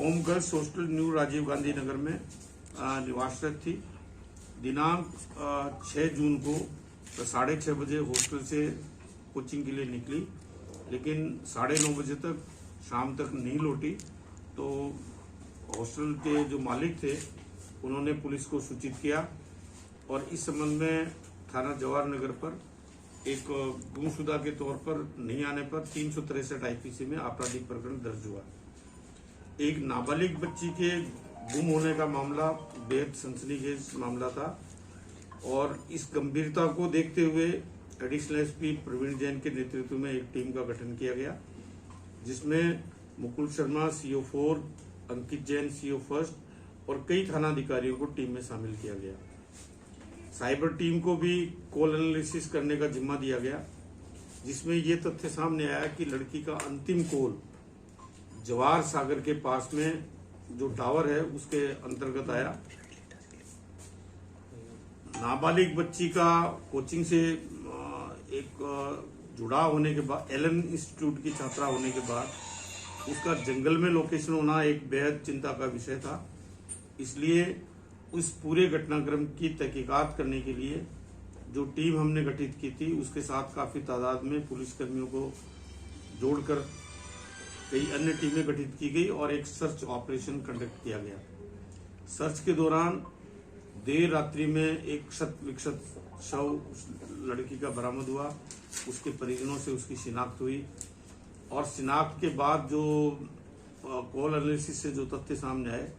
ओम girls hostel new Rajiv Gandhi Nagar में निवासरत थी। दिनांक 6 जून को 6:30 बजे हॉस्टल से कोचिंग के लिए निकली, लेकिन 9:30 बजे तक शाम तक नहीं लौटी। तो हॉस्टल के जो मालिक थे उन्होंने पुलिस को सूचित किया और इस संबंध में थाना जवाहर नगर पर एक गुमशुदा के तौर पर नहीं आने पर 363 आईपीसी में आपराधिक प्रकरण दर्ज हुआ। एक नाबालिग बच्ची के गुम होने का मामला बेहद सनसनीखेज मामला था और इस गंभीरता को देखते हुए एडिशनल एसपी प्रवीण जैन के नेतृत्व में एक टीम का गठन किया गया, जिसमें मुकुल शर्मा CO 4, अंकित जैन CO 1 और कई थानाधिकारियों को टीम में शामिल किया गया। साइबर टीम को भी कॉल एनालिसिस करने का जिम्मा दिया गया, जिसमें ये तथ्य सामने आया कि लड़की का अंतिम कॉल जवाहर सागर के पास में जो टावर है उसके अंतर्गत आया। नाबालिग बच्ची का कोचिंग से एक जुड़ाव होने के बाद, एलन इंस्टीट्यूट की छात्रा होने के बाद उसका जंगल में लोकेशन होना एक बेहद चिंता का विषय था। इसलिए उस पूरे घटनाक्रम की तहकीकात करने के लिए जो टीम हमने गठित की थी उसके साथ काफी तादाद में पुलिसकर्मियों को जोड़कर कई अन्य टीमें गठित की गई और एक सर्च ऑपरेशन कंडक्ट किया गया। सर्च के दौरान देर रात्रि में एक शत विक्षत शव उस लड़की का बरामद हुआ। उसके परिजनों से उसकी शिनाख्त हुई और शिनाख्त के बाद जो कॉल एनालिसिस से जो तथ्य सामने आए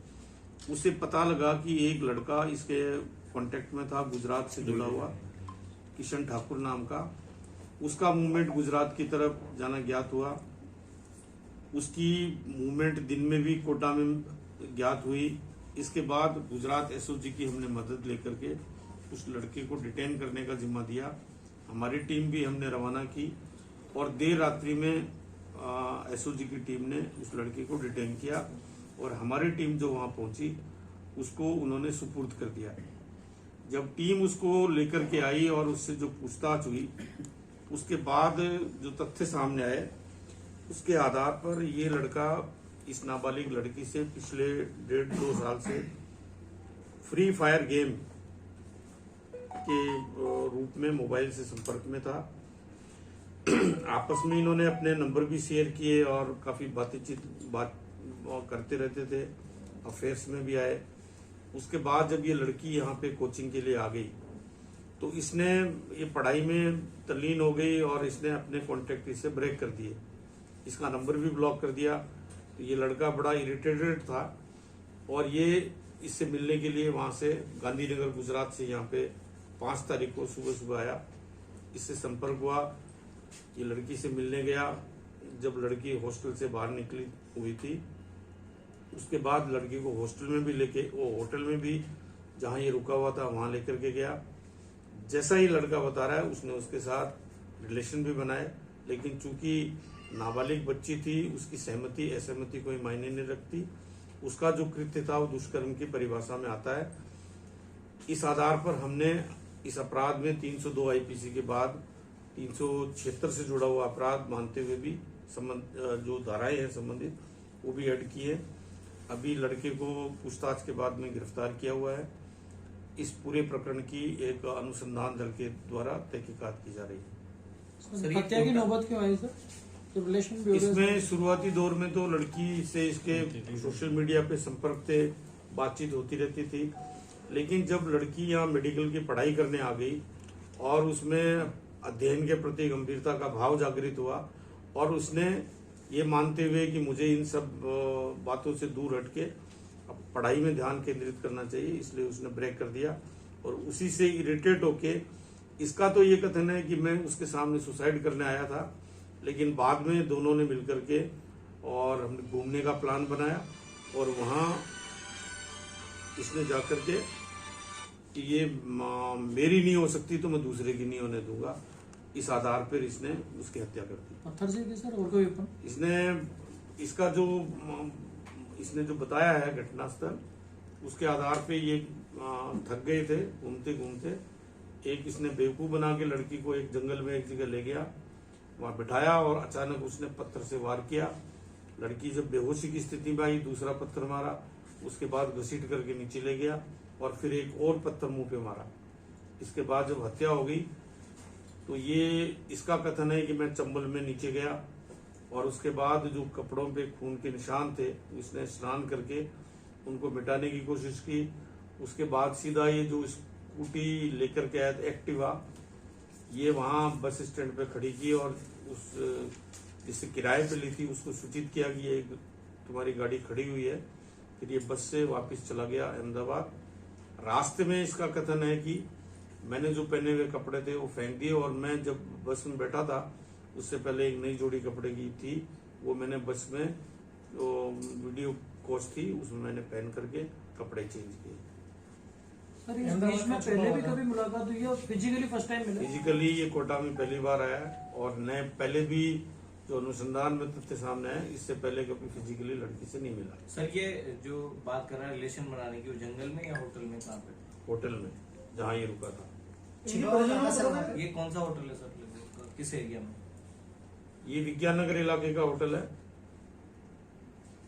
उसे पता लगा कि एक लड़का इसके कांटेक्ट में था, गुजरात से जुड़ा हुआ, किशन ठाकुर नाम का। उसका मूवमेंट गुजरात की तरफ जाना ज्ञात हुआ। उसकी मूवमेंट दिन में भी कोटा में ज्ञात हुई। इसके बाद गुजरात SOG की हमने मदद लेकर के उस लड़के को डिटेन करने का जिम्मा दिया। हमारी टीम भी हमने रवाना की और देर रात्रि में SOG की टीम ने उस लड़के को डिटेन किया और हमारी टीम जो वहां पहुंची उसको उन्होंने सुपुर्द कर दिया। जब टीम उसको लेकर के आई और उससे जो पूछताछ हुई उसके बाद जो तथ्य सामने आए उसके आधार पर ये लड़का इस नाबालिग लड़की से पिछले 1.5-2 साल से फ्री फायर गेम के रूप में मोबाइल से संपर्क में था। आपस में इन्होंने अपने नंबर भी शेयर किए और काफी बात करते रहते थे, अफेयर्स में भी आए। उसके बाद जब ये लड़की यहाँ पे कोचिंग के लिए आ गई तो इसने ये पढ़ाई में तल्लीन हो गई और इसने अपने कॉन्टेक्ट इससे ब्रेक कर दिए, इसका नंबर भी ब्लॉक कर दिया। तो ये लड़का बड़ा इरिटेटेड था और ये इससे मिलने के लिए वहां से गांधीनगर गुजरात से यहाँ पे 5 तारीख को सुबह सुबह आया। इससे संपर्क हुआ, ये लड़की से मिलने गया। जब लड़की हॉस्टल से बाहर निकली हुई थी उसके बाद लड़की को हॉस्टल में भी लेके, वो होटल में भी जहां ये रुका हुआ था वहां लेकर के गया। जैसा ही लड़का बता रहा है उसने उसके साथ रिलेशन भी बनाए, लेकिन चूंकि नाबालिग बच्ची थी उसकी सहमति असहमति कोई मायने नहीं रखती। उसका जो कृत्य था वो दुष्कर्म की परिभाषा में आता है। इस आधार पर हमने इस अपराध में 302 आईपीसी के बाद 376 से जुड़ा हुआ अपराध मानते हुए भी जो धाराएं हैं संबंधित वो भी ऐड की है। अभी लड़के को पूछताछ के बाद में गिरफ्तार किया हुआ है। इस पूरे प्रकरण की एक अनुसंधान दल के द्वारा तहकीकात की जा रही है। हत्या की नौबत क्यों आई सर? तो रिलेशन इसमें शुरुआती दौर में तो लड़की से इसके सोशल मीडिया पे संपर्क थे, बातचीत होती रहती थी, लेकिन जब लड़की यहाँ मेडिकल की पढ़ाई करने आ गई और उसमें अध्ययन के प्रति गंभीरता का भाव जागृत हुआ और उसने ये मानते हुए कि मुझे इन सब बातों से दूर हटके अब पढ़ाई में ध्यान केंद्रित करना चाहिए, इसलिए उसने ब्रेक कर दिया और उसी से इरिटेट होके इसका तो ये कथन है कि मैं उसके सामने सुसाइड करने आया था, लेकिन बाद में दोनों ने मिलकर के और हमने घूमने का प्लान बनाया और वहाँ इसने जाकर के कि ये मेरी नहीं हो सकती तो मैं दूसरे की नहीं होने दूंगा, इस आधार पर इसने उसकी हत्या कर दी। पत्थर से भी सर और कोई वेपन? इसने जो बताया है घटनास्थल उसके आधार पे ये थक गए थे घूमते घूमते। एक इसने बेवकूफ बना के लड़की को एक जंगल में एक जगह ले गया, वहां बिठाया और अचानक उसने पत्थर से वार किया लड़की जब बेहोशी की स्थिति में आई दूसरा पत्थर मारा, उसके बाद घसीट करके नीचे ले गया और फिर एक और पत्थर मुंह पे मारा। इसके बाद जब हत्या हो गई तो ये इसका कथन है कि मैं चंबल में नीचे गया और उसके बाद जो कपड़ों पे खून के निशान थे इसने स्नान करके उनको मिटाने की कोशिश की। उसके बाद सीधा ये जो स्कूटी लेकर के आया था एक्टिवा, ये वहां बस स्टैंड पे खड़ी की और उस जिससे किराए पे ली थी उसको सूचित किया कि ये तुम्हारी गाड़ी खड़ी हुई है। फिर ये बस से वापस चला गया अहमदाबाद। रास्ते में इसका कथन है कि मैंने जो पहने हुए कपड़े थे वो फेंक दिए और मैं जब बस में बैठा था उससे पहले एक नई जोड़ी कपड़े की थी, वो मैंने बस में जो वीडियो कोच थी उसमें मैंने पहन करके कपड़े चेंज किए। सर इस बीच में पहले भी कभी मुलाकात हुई है और फिजिकली फर्स्ट टाइम मिला? फिजिकली ये कोटा में पहली बार आया है और नए पहले भी जो अनुसंधान में तथ्य सामने है इससे पहले कभी फिजिकली लड़की से नहीं मिला। सर ये जो बात कर रहा है रिलेशन बनाने की, वो जंगल में या होटल में, कहाँ पे? होटल में जहाँ ये रुका था। ये कौन सा होटल है सर, किस एरिया में? ये विज्ञान नगर इलाके का होटल है।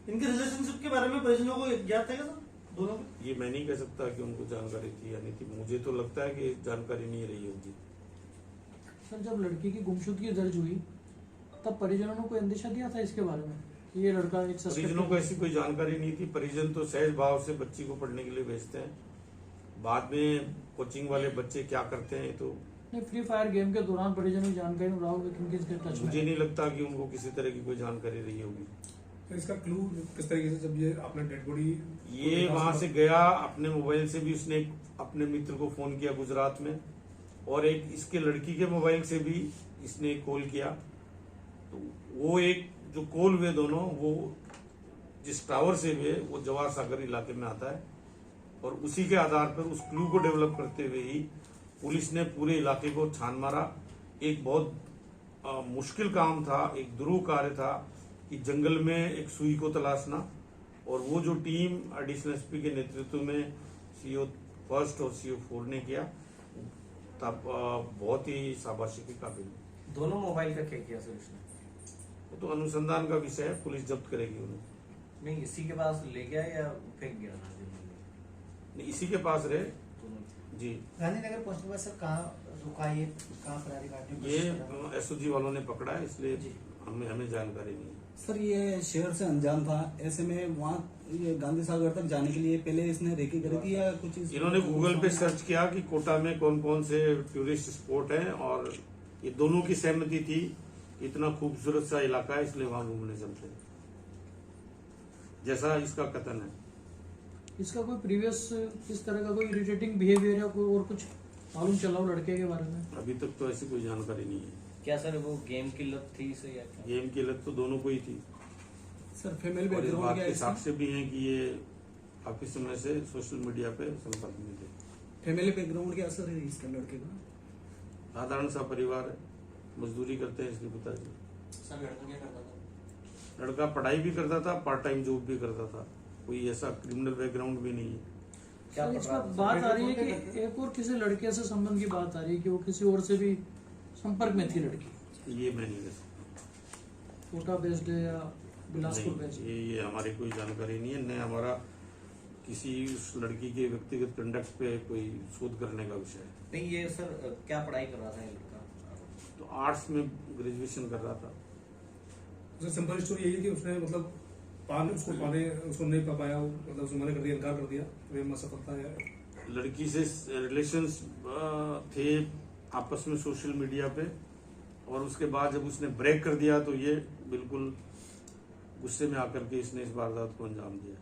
इनके रिलेशनशिप के बारे में परिजनों को ज्ञात है क्या सर दोनों को? ये मैं नहीं कह सकता कि उनको जानकारी थी या नहीं थी, मुझे तो लगता है कि जानकारी नहीं रही होगी। सर जब लड़की की गुमशुदगी दर्ज हुई तब परिजनों को अंदेशा दिया था इसके बारे में कि ये लड़का एक परिजनों को ऐसी कोई जानकारी नहीं थी। परिजन तो सहज भाव से बच्ची को पढ़ने के लिए भेजते हैं, बाद में कोचिंग वाले बच्चे क्या करते हैं तो फ्री फायर गेम के दौरान परिजनों की जानकारी राहुल किनके टच में? मुझे नहीं लगता कि उनको किसी तरह की कोई जानकारी रही होगी। तो इसका क्लू किस तरीके से, जब ये अपना डेड बॉडी ये वहां से गया अपने मोबाइल से भी उसने अपने मित्र को फोन किया गुजरात में और एक इसके लड़की के मोबाइल से भी इसने कॉल किया। तो वो एक जो कॉल हुए दोनों वो जिस टावर से हुए वो जवाहर सागर इलाके में आता है और उसी के आधार पर उस क्लू को डेवलप करते हुए ही पुलिस ने पूरे इलाके को छान मारा। एक बहुत मुश्किल काम था, एक दुरूह कार्य था कि जंगल में एक सुई को तलाशना, और वो जो टीम एडिशनल एसपी के नेतृत्व में सीओ फर्स्ट और सीओ 4 ने किया तब बहुत ही शाबाशी के काबिल। दोनों मोबाइल का क्या किया सर इसने? वो तो अनुसंधान का विषय है, पुलिस जब्त करेगी उन्हें। नहीं इसी के पास ले गया या फेंक गया था? नहीं, इसी के पास रहे जी। गांधीनगर पहुंचने के बाद सर कहाँ रुका, ये कहाँ फरारी काटने ये एसओजी वालों ने पकड़ा है, इसलिए हमें जानकारी नहीं है। सर ये शहर से अनजान था, ऐसे में वहाँ ये गांधी सागर तक जाने के लिए पहले इसने रेकी करी थी या कुछ इन्होंने गूगल पे सर्च किया कि कोटा में कौन कौन से टूरिस्ट स्पॉट हैं और ये दोनों की सहमति थी इतना खूबसूरत सा इलाका है इसलिए वहां घूमने चलते हैं, जैसा इसका कथन है। इसका कोई प्रीवियस इस तरह का कोई इरिटेटिंग बिहेवियर या कोई और कुछ मालूम चला हो लड़के के बारे में? अभी तक तो ऐसी कोई जानकारी नहीं है। क्या सर वो गेम की लत थी इसे या क्या? गेम की लत तो दोनों को ही थी सर फीमेल और इस बैकग्राउंड बात क्या के है? साक्ष्य भी हैं कि ये काफी समय से सोशल मीडिया पे संपर्क में थे। फैमिली बैकग्राउंड क्या असर है इसका लड़के का? साधारण सा परिवार है, मजदूरी करते हैं इसके पिताजी। सर लड़का क्या करता था? लड़का पढ़ाई भी करता था, पार्ट टाइम जॉब भी करता था, कोई ऐसा क्रिमिनल बैकग्राउंड भी नहीं है। क्या सर इसमें बात आ रही है कि एक और किसी लड़के से संबंध की बात आ रही है कि वो किसी और से भी संपर्क में थी लड़की। ये मैं नहीं कह सकता। कोटा बेस्ड है या बिलासपुर नहीं, बेस्ड? ये हमारी कोई जानकारी नहीं है, न हमारा किसी उस लड़की के व्यक्तिगत कंडक्ट पे कोई शोध करने का विषय है। नहीं ये सर क्या पढ़ाई कर रहा था ये लड़का? तो आर्ट्स में ग्रेजुएशन कर रहा था। सर सिंपल स्टोरी यही है कि उसने मतलब उसको नहीं पा पाया, मतलब उसने मना कर दिया, इनकार कर दिया, प्रेम असफलता है। लड़की से रिलेशंस थे आपस में सोशल मीडिया पे और उसके बाद जब उसने ब्रेक कर दिया तो ये बिल्कुल गुस्से में आकर के इसने इस वारदात को अंजाम दिया।